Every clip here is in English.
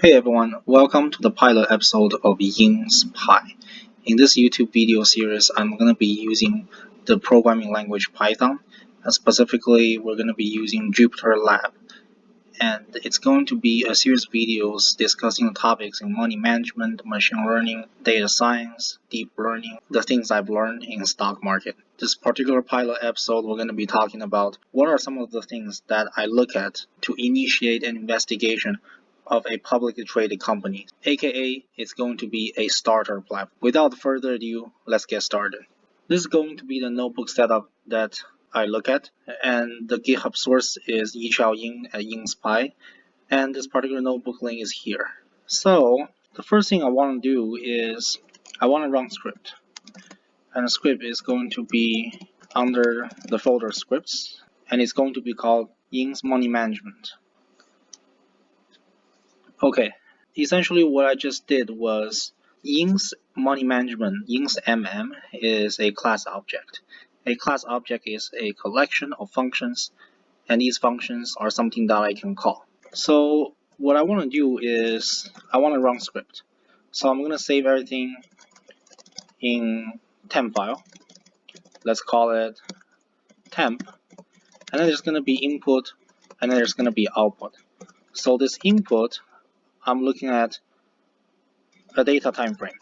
Hey everyone, welcome to the pilot episode of YinsPy. In this YouTube video series, I'm going to be using the programming language Python. And specifically, we're going to be using Jupyter Lab. And it's going to be a series of videos discussing topics in money management, machine learning, data science, deep learning, the things I've learned in stock market. This particular pilot episode, we're going to be talking about what are some of the things that I look at to initiate an investigation of a publicly traded company, aka it's going to be a starter platform. Without further ado, let's get started. This is going to be the notebook setup that I look at, and the GitHub source is Yin at YinsPy, and this particular notebook link is here. So the first thing I want to do is I want to run script, and the script is going to be under the folder scripts, and it's going to be called Yins Money Management. Okay, essentially what I just did was Yins Money Management, Yins MM, is a class object. A class object is a collection of functions, and these functions are something that I can call. So what I want to do is I want to run script. So I'm going to save everything in temp file. Let's call it temp, and then there's going to be input, and then there's going to be output. So this input, I'm looking at a data time frame.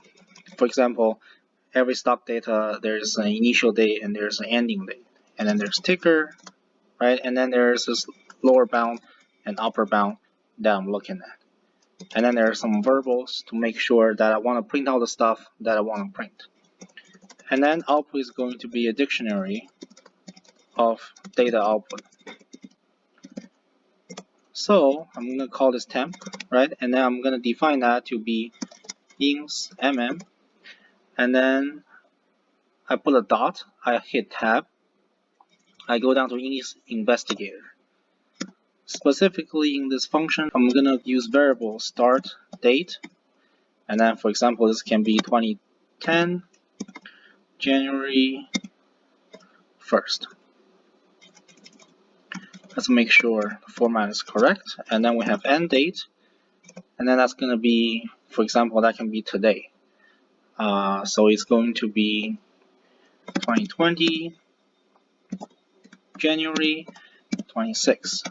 For example, every stock data, there's an initial date and there's an ending date. And then there's ticker, right? And then there's this lower bound and upper bound that I'm looking at. And then there are some variables to make sure that I want to print out the stuff that I want to print. And then output is going to be a dictionary of data output. So I'm going to call this temp, right? And then I'm going to define that to be yins mm. And then I put a dot, I hit tab, I go down to investigator. Specifically in this function, I'm going to use variable start date, and then for example this can be 2010 January 1st. Let's make sure the format is correct, and then we have end date, and then that's going to be, for example, that can be today. So it's going to be 2020 January 26.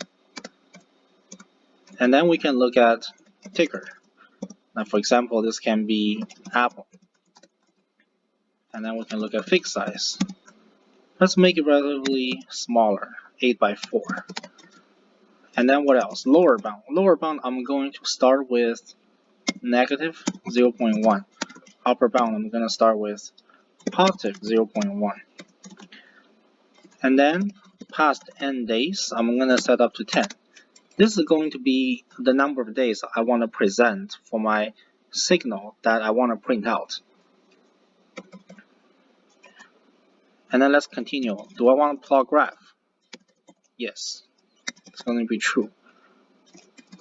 And then we can look at ticker. Now, for example, this can be Apple. And then we can look at fixed size. Let's make it relatively smaller, 8 by 4. And then what else? Lower bound. Lower bound, I'm going to start with negative 0.1. Upper bound, I'm going to start with positive 0.1. And then past end days, I'm going to set up to 10. This is going to be the number of days I want to present for my signal that I want to print out. And then let's continue. Do I want to plot graph? Yes, it's going to be true.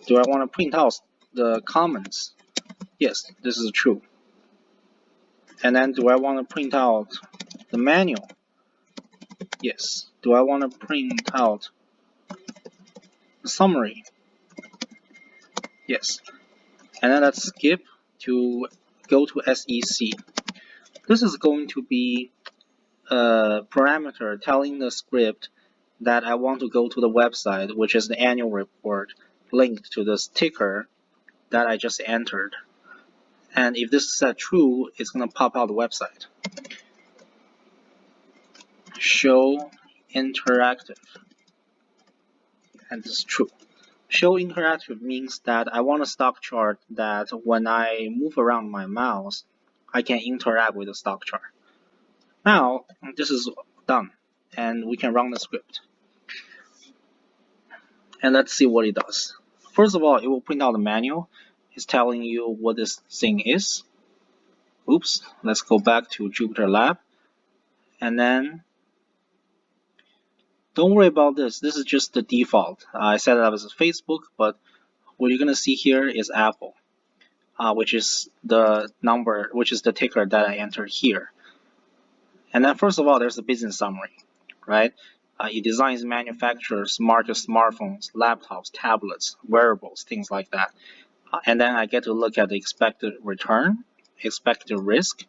Do I want to print out the comments? Yes, this is true. And then do I want to print out the manual? Yes. Do I want to print out the summary? Yes. And then let's skip to go to SEC. This is going to be a parameter telling the script that I want to go to the website, which is the annual report linked to this ticker that I just entered. And if this is set true, it's going to pop out the website. Show interactive. And this is true. Show interactive means that I want a stock chart that when I move around my mouse, I can interact with the stock chart. Now, this is done, and we can run the script. And let's see what it does. First of all, it will print out the manual. It's telling you what this thing is. Oops, let's go back to Jupyter Lab. And then, don't worry about this. This is just the default. I set it up as Facebook, but what you're going to see here is Apple, which is the number, which is the ticker that I entered here. And then first of all, there's the business summary, right? It designs, manufactures, markets smartphones, laptops, tablets, wearables, things like that. And then I get to look at the expected return, expected risk,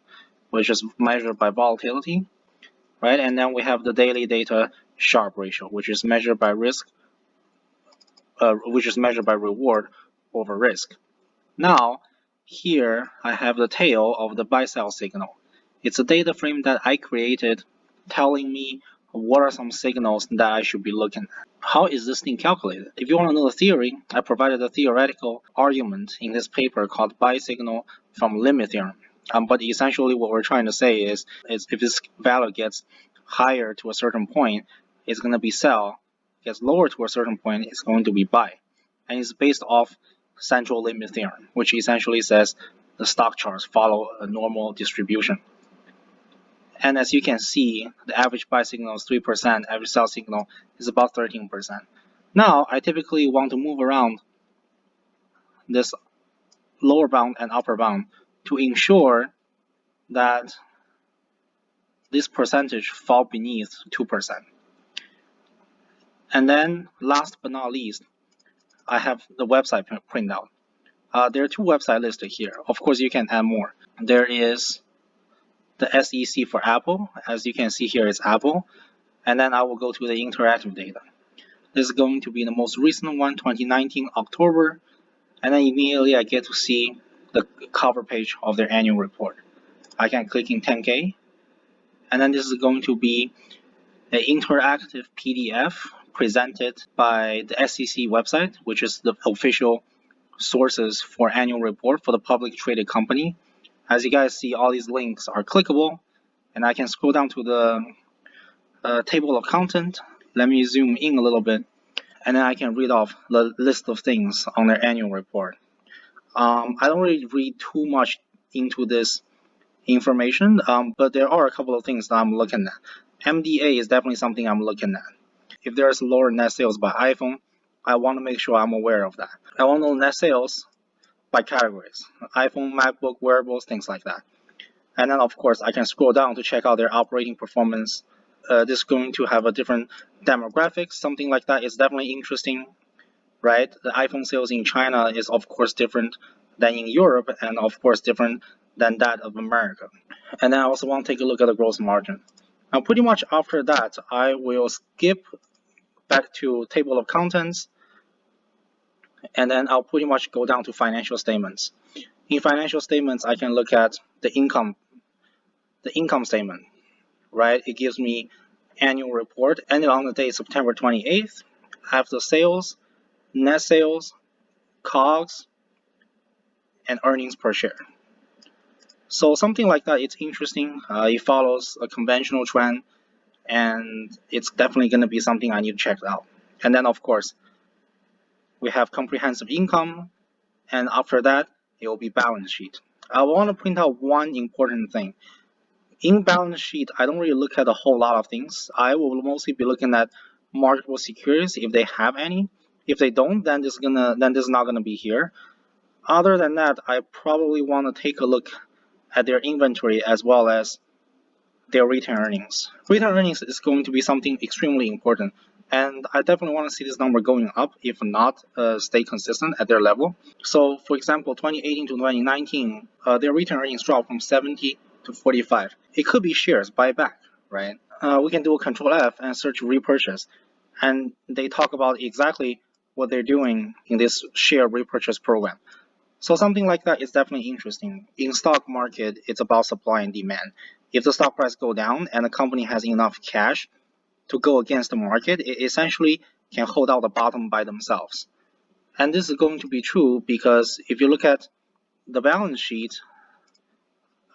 which is measured by volatility, right? And then we have the daily data Sharpe ratio, which is measured by reward over risk. Now, here I have the tail of the buy-sell signal. It's a data frame that I created telling me what are some signals that I should be looking at. How is this thing calculated? If you want to know the theory, I provided a theoretical argument in this paper called buy signal from limit theorem. But essentially what we're trying to say is if this value gets higher to a certain point, it's going to be sell. Gets lower to a certain point, it's going to be buy. And it's based off central limit theorem, which essentially says the stock charts follow a normal distribution. And as you can see, the average buy signal is 3%, average sell signal is about 13%. Now, I typically want to move around this lower bound and upper bound to ensure that this percentage fall beneath 2%. And then, last but not least, I have the website printout. There are 2 websites listed here. Of course, you can add more. There is the SEC for Apple. As you can see here, it's Apple. And then I will go to the interactive data. This is going to be the most recent one, 2019 October. And then immediately I get to see the cover page of their annual report. I can click in 10K. And then this is going to be an interactive PDF presented by the SEC website, which is the official sources for annual report for the public traded company. As you guys see, all these links are clickable, and I can scroll down to the table of content. Let me zoom in a little bit, and then I can read off the list of things on their annual report. I don't really read too much into this information, but there are a couple of things that I'm looking at. MDA is definitely something I'm looking at. If there's lower net sales by iPhone, I want to make sure I'm aware of that. I want to know net sales by categories: iPhone, MacBook, wearables, things like that. And then, of course, I can scroll down to check out their operating performance. This is going to have a different demographics. Something like that is definitely interesting, right? The iPhone sales in China is, of course, different than in Europe, and of course, different than that of America. And then I also want to take a look at the gross margin. Now, pretty much after that, I will skip back to table of contents, and then I'll pretty much go down to financial statements. In financial statements, I can look at the income statement, right? It gives me annual report ended on the date September 28th. I have the sales, net sales, COGS, and earnings per share. So something like that, it's interesting. It follows a conventional trend, and it's definitely going to be something I need to check out. And then, of course, we have comprehensive income, and after that, it will be balance sheet. I want to point out one important thing. In balance sheet, I don't really look at a whole lot of things. I will mostly be looking at marketable securities if they have any. If they don't, then this is not gonna be here. Other than that, I probably want to take a look at their inventory as well as their retained earnings. Retained earnings is going to be something extremely important, and I definitely want to see this number going up, if not stay consistent at their level. So, for example, 2018 to 2019, their retained earnings dropped from 70 to 45. It could be shares buyback, right? We can do a Control F and search repurchase, and they talk about exactly what they're doing in this share repurchase program. So something like that is definitely interesting. In stock market, it's about supply and demand. If the stock price go down and the company has enough cash to go against the market, it essentially can hold out the bottom by themselves. And this is going to be true because if you look at the balance sheet,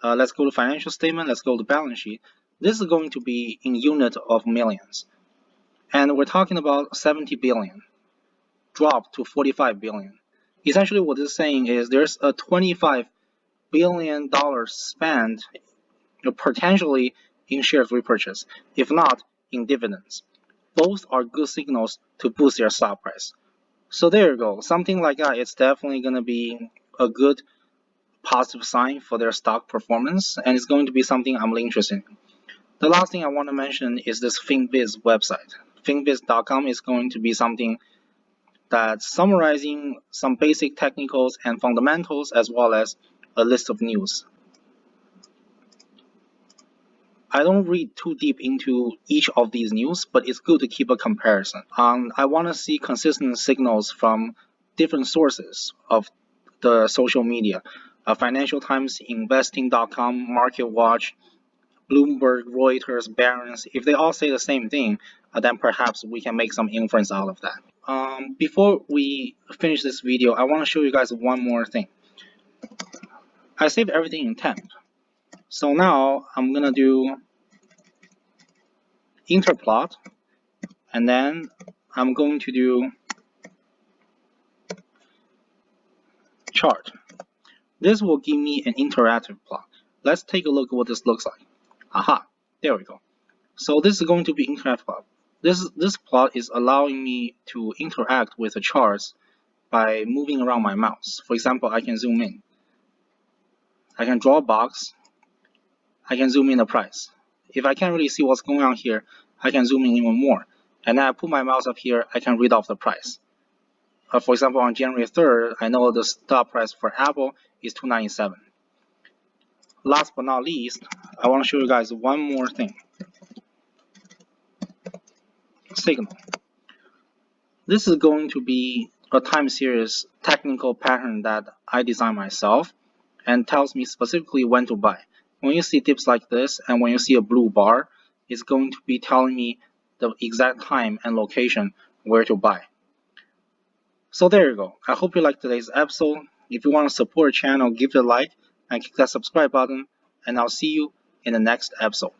let's go to financial statement, let's go to balance sheet. This is going to be in unit of millions. And we're talking about 70 billion, drop to 45 billion. Essentially what this is saying is there's a $25 billion spent potentially in shares repurchase, if not in dividends. Both are good signals to boost their stock price. So there you go. Something like that, it's definitely going to be a good positive sign for their stock performance, and it's going to be something I'm interested in. The last thing I want to mention is this FinViz website. FinViz.com is going to be something that's summarizing some basic technicals and fundamentals as well as a list of news. I don't read too deep into each of these news, but it's good to keep a comparison. I want to see consistent signals from different sources of the social media. Financial Times, Investing.com, MarketWatch, Bloomberg, Reuters, Barron's. If they all say the same thing, then perhaps we can make some inference out of that. Before we finish this video, I want to show you guys one more thing. I saved everything in temp. So now I'm going to do interplot, and then I'm going to do chart. This will give me an interactive plot. Let's take a look at what this looks like. Aha, there we go. So this is going to be interactive plot. This plot is allowing me to interact with the charts by moving around my mouse. For example, I can zoom in. I can draw a box. I can zoom in the price. If I can't really see what's going on here, I can zoom in even more. And then I put my mouse up here, I can read off the price. For example, on January 3rd, I know the stock price for Apple is $297. Last but not least, I want to show you guys one more thing. Signal. This is going to be a time series technical pattern that I designed myself and tells me specifically when to buy. When you see dips like this and when you see a blue bar, it's going to be telling me the exact time and location where to buy. So there you go. I hope you liked today's episode. If you want to support the channel, give it a like and click that subscribe button, and I'll see you in the next episode.